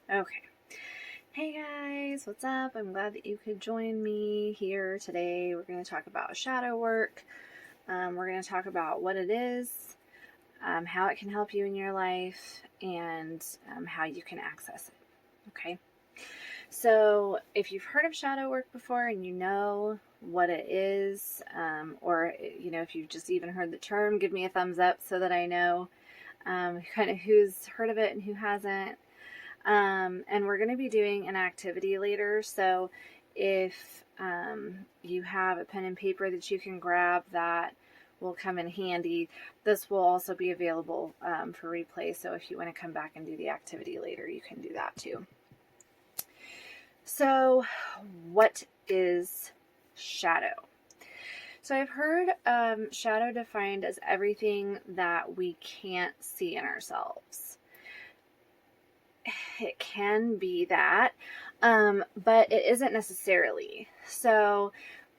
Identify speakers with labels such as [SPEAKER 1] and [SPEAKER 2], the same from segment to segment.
[SPEAKER 1] Okay. Hey guys, what's up? I'm glad that you could join me here today. We're going to talk about shadow work. We're going to talk about what it is, how it can help you in your life, and how you can access it. Okay. So, if you've heard of shadow work before and you know what it is, or if you've just even heard the term, give me a thumbs up so that I know kind of who's heard of it and who hasn't. And we're going to be doing an activity later. So if you have a pen and paper that you can grab, that will come in handy. This will also be available for replay. So if you want to come back and do the activity later, you can do that too. So what is shadow? So I've heard shadow defined as everything that we can't see in ourselves. It can be that, but it isn't necessarily. So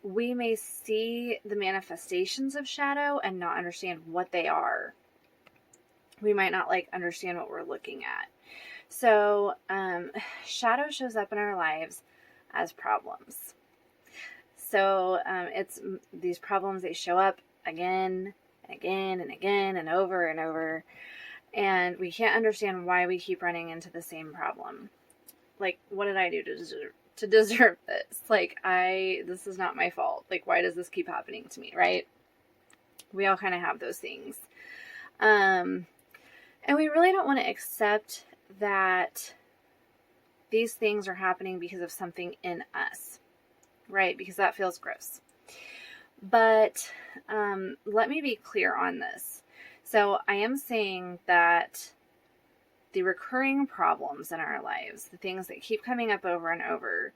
[SPEAKER 1] we may see the manifestations of shadow and not understand what they are. We might not understand what we're looking at. So shadow shows up in our lives as problems. So it's these problems, they show up again and again and again and over. And we can't understand why we keep running into the same problem. Like, what did I do to deserve this? This is not my fault. Why does this keep happening to me, right? We all kind of have those things. And we really don't want to accept that these things are happening because of something in us, right? Because that feels gross. But let me be clear on this. So I am saying that the recurring problems in our lives, the things that keep coming up over and over,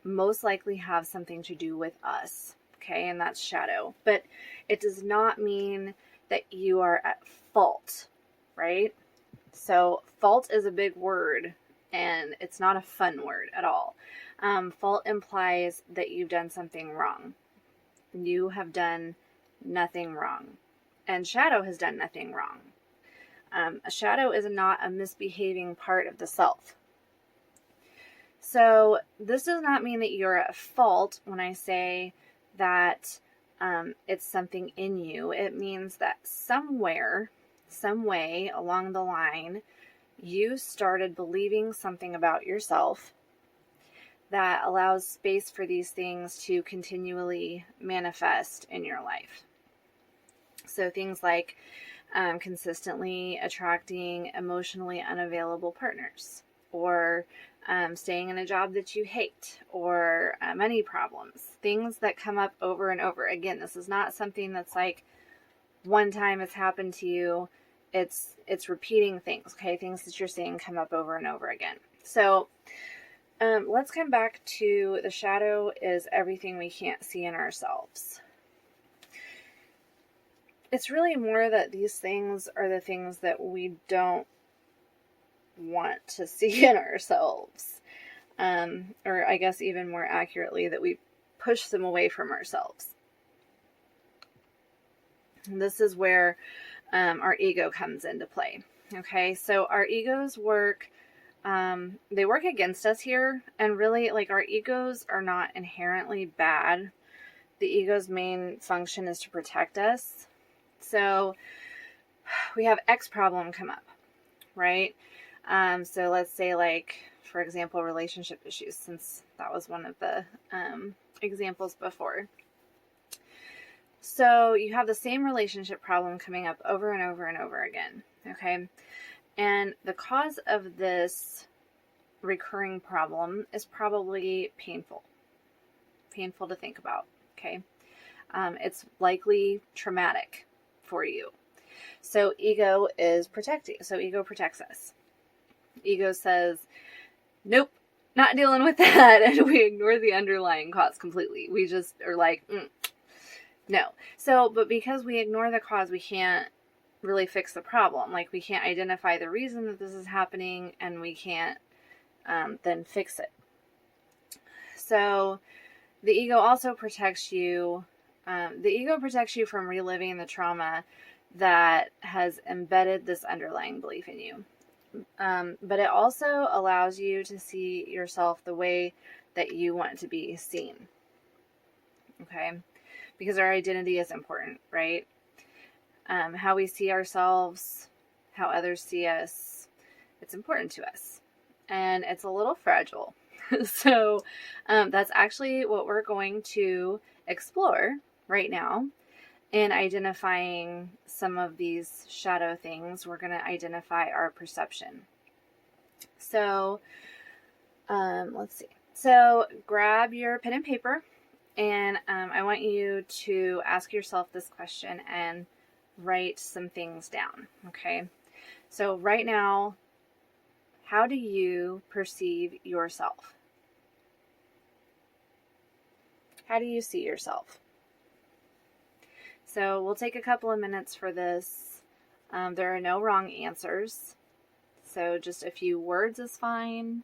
[SPEAKER 1] most likely have something to do with us, okay? And that's shadow. But it does not mean that you are at fault, right? So fault is a big word, and it's not a fun word at all. Fault implies that you've done something wrong. You have done nothing wrong. And shadow has done nothing wrong. A shadow is not a misbehaving part of the self. So this does not mean that you're at fault when I say that it's something in you. It means that somewhere, some way along the line, you started believing something about yourself that allows space for these things to continually manifest in your life. So things like consistently attracting emotionally unavailable partners, or staying in a job that you hate, or money problems, things that come up over and over. Again, this is not something that's like one time it's happened to you. It's repeating things, okay? Things that you're seeing come up over and over again. So let's come back to the shadow is everything we can't see in ourselves. It's really more that these things are the things that we don't want to see in ourselves. Or I guess even more accurately, that we push them away from ourselves. And this is where our ego comes into play. Okay, so our egos work, they work against us here. And really, our egos are not inherently bad. The ego's main function is to protect us. So we have X problem come up, right? So let's say, for example, relationship issues, since that was one of the examples before. So you have the same relationship problem coming up over and over and over again, okay? And the cause of this recurring problem is probably painful to think about, okay? It's likely traumatic for you. So ego is protecting. So ego protects us. Ego says, nope, not dealing with that. And we ignore the underlying cause completely. We just are like, no. So, but because we ignore the cause, we can't really fix the problem. We can't identify the reason that this is happening, and we can't then fix it. So the ego also protects you. The ego protects you from reliving the trauma that has embedded this underlying belief in you. but it also allows you to see yourself the way that you want to be seen. Okay? Because our identity is important, right? How we see ourselves, how others see us, it's important to us. And it's a little fragile. So that's actually what we're going to explore right now in identifying some of these shadow things. We're going to identify our perception. So let's see. So grab your pen and paper, and I want you to ask yourself this question and write some things down. Okay. So right now, how do you perceive yourself? How do you see yourself? So we'll take a couple of minutes for this. There are no wrong answers. So just a few words is fine.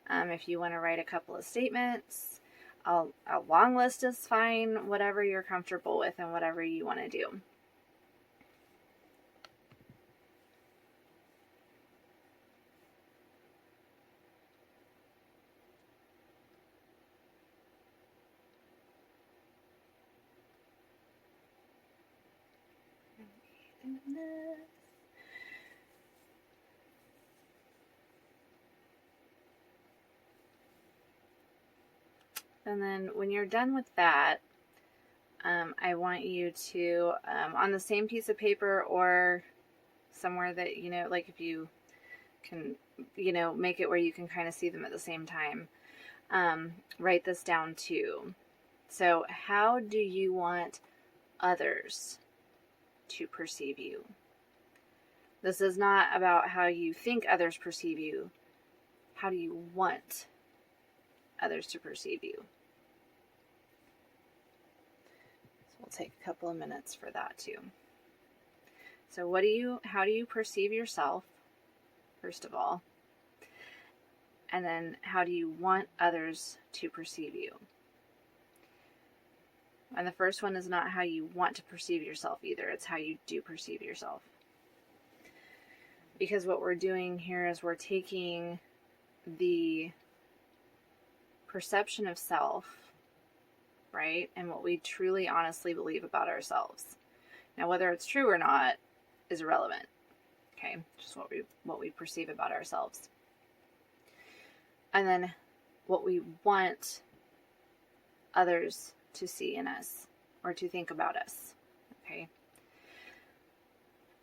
[SPEAKER 1] If you want to write a couple of statements, a long list is fine. Whatever you're comfortable with and whatever you want to do. And then when you're done with that, I want you to, on the same piece of paper or somewhere that, like if you can, make it where you can kind of see them at the same time, write this down too. So how do you want others to perceive you? This is not about how you think others perceive you. How do you want others to perceive you? So we'll take a couple of minutes for that too. So how do you perceive yourself, first of all? And then how do you want others to perceive you? And the first one is not how you want to perceive yourself either. It's how you do perceive yourself. Because what we're doing here is we're taking the perception of self, right? And what we truly honestly believe about ourselves. Now, whether it's true or not is irrelevant. Okay? Just what we perceive about ourselves. And then what we want others to see in us or to think about us. Okay?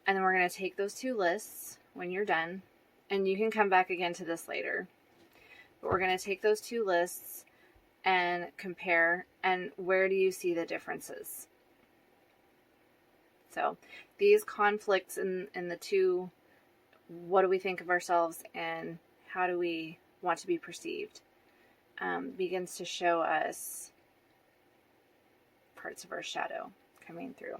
[SPEAKER 1] And then we're going to take those two lists when you're done, and you can come back again to this later. But we're going to take those two lists and compare, and where do you see the differences? So these conflicts in the two, what do we think of ourselves and how do we want to be perceived, begins to show us parts of our shadow coming through.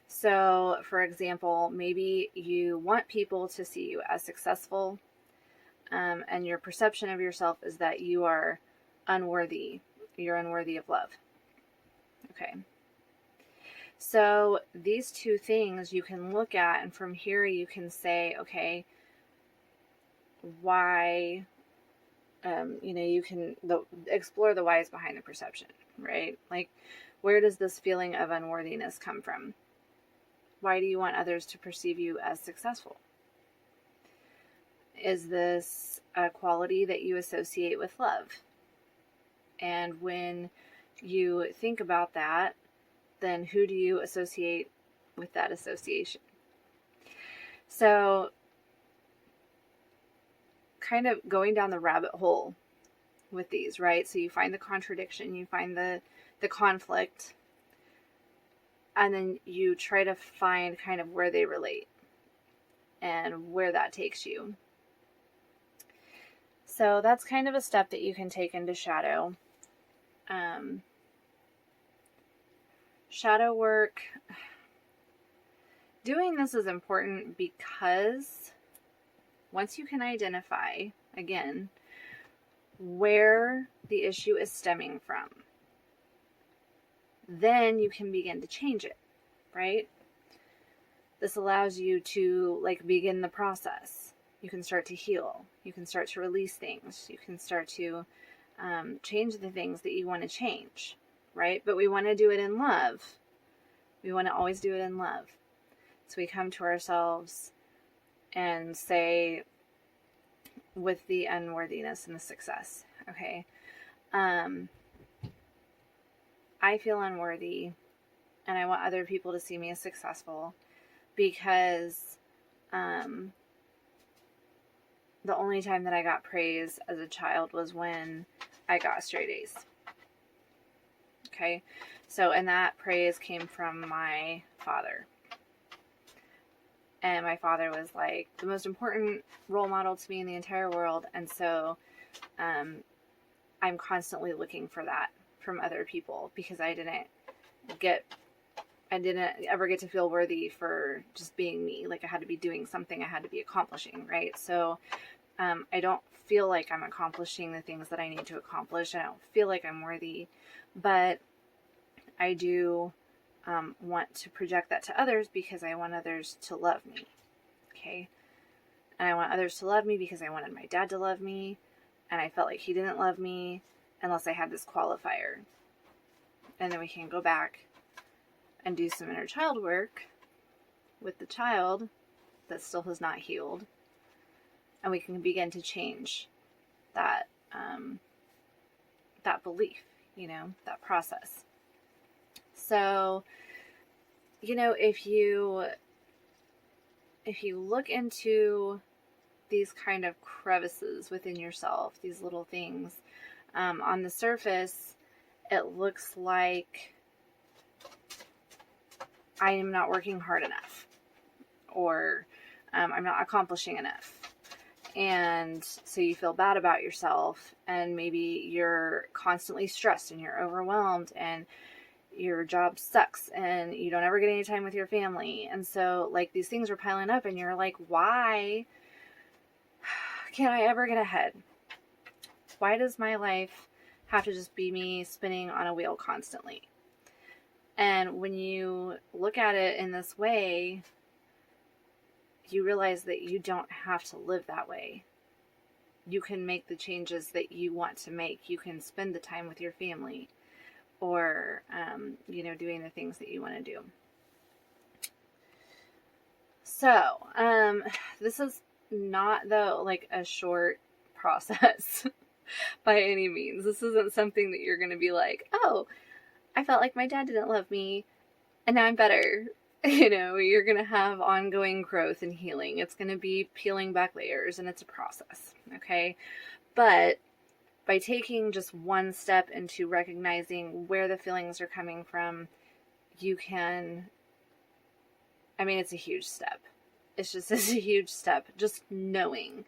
[SPEAKER 1] So, for example, maybe you want people to see you as successful, and your perception of yourself is that you are unworthy. You're unworthy of love. Okay. So these two things you can look at, and from here you can say, okay, why, you can explore the whys behind the perception, right? Like, where does this feeling of unworthiness come from? Why do you want others to perceive you as successful? Is this a quality that you associate with love? And when you think about that, then who do you associate with that association? So, kind of going down the rabbit hole with these, right? So you find the contradiction, you find the conflict, and then you try to find kind of where they relate and where that takes you. So that's kind of a step that you can take into shadow. Shadow work, doing this is important because once you can identify, again, where the issue is stemming from, then you can begin to change it, right? This allows you to like begin the process. You can start to heal. You can start to release things. You can start to change the things that you want to change, right? But we want to do it in love. We want to always do it in love. So we come to ourselves and say, with the unworthiness and the success, okay, I feel unworthy and I want other people to see me as successful because the only time that I got praise as a child was when I got straight A's. Okay, so, and that praise came from my father. And my father was like the most important role model to me in the entire world. And so I'm constantly looking for that from other people because I didn't ever get to feel worthy for just being me. Like I had to be doing something, I had to be accomplishing, right? So I don't feel like I'm accomplishing the things that I need to accomplish. I don't feel like I'm worthy, but I do want to project that to others because I want others to love me. Okay. And I want others to love me because I wanted my dad to love me. And I felt like he didn't love me unless I had this qualifier. And then we can go back and do some inner child work with the child that still has not healed. And we can begin to change that, that belief, that process. So, if you look into these kind of crevices within yourself, these little things, on the surface, it looks like I am not working hard enough, or I'm not accomplishing enough. And so you feel bad about yourself, and maybe you're constantly stressed and you're overwhelmed and your job sucks and you don't ever get any time with your family. And so like these things are piling up and you're like, why can't I ever get ahead? Why does my life have to just be me spinning on a wheel constantly? And when you look at it in this way, you realize that you don't have to live that way. You can make the changes that you want to make. You can spend the time with your family, or, doing the things that you want to do. So, this is not, though, like a short process by any means. This isn't something that you're going to be like, oh, I felt like my dad didn't love me and now I'm better. You're going to have ongoing growth and healing. It's going to be peeling back layers, and it's a process. Okay. But by taking just one step into recognizing where the feelings are coming from, you can, it's a huge step. It's a huge step, just knowing,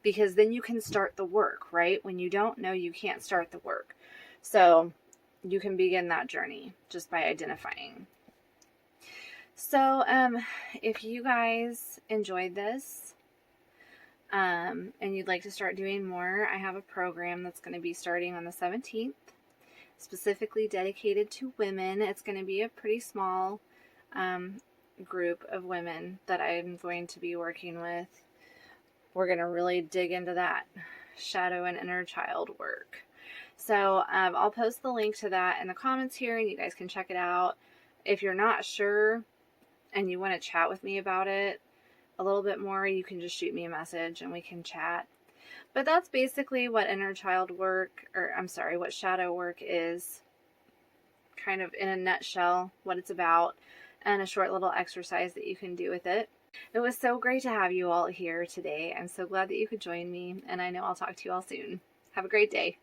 [SPEAKER 1] because then you can start the work, right? When you don't know, you can't start the work. So you can begin that journey just by identifying. So, if you guys enjoyed this, and you'd like to start doing more, I have a program that's going to be starting on the 17th, specifically dedicated to women. It's going to be a pretty small group of women that I'm going to be working with. We're going to really dig into that shadow and inner child work. So I'll post the link to that in the comments here, and you guys can check it out. If you're not sure and you want to chat with me about it a little bit more, you can just shoot me a message and we can chat. But that's basically what inner child work, what shadow work is, kind of in a nutshell, what it's about, and a short little exercise that you can do with it. It was so great to have you all here today. I'm so glad that you could join me, and I know I'll talk to you all soon. Have a great day.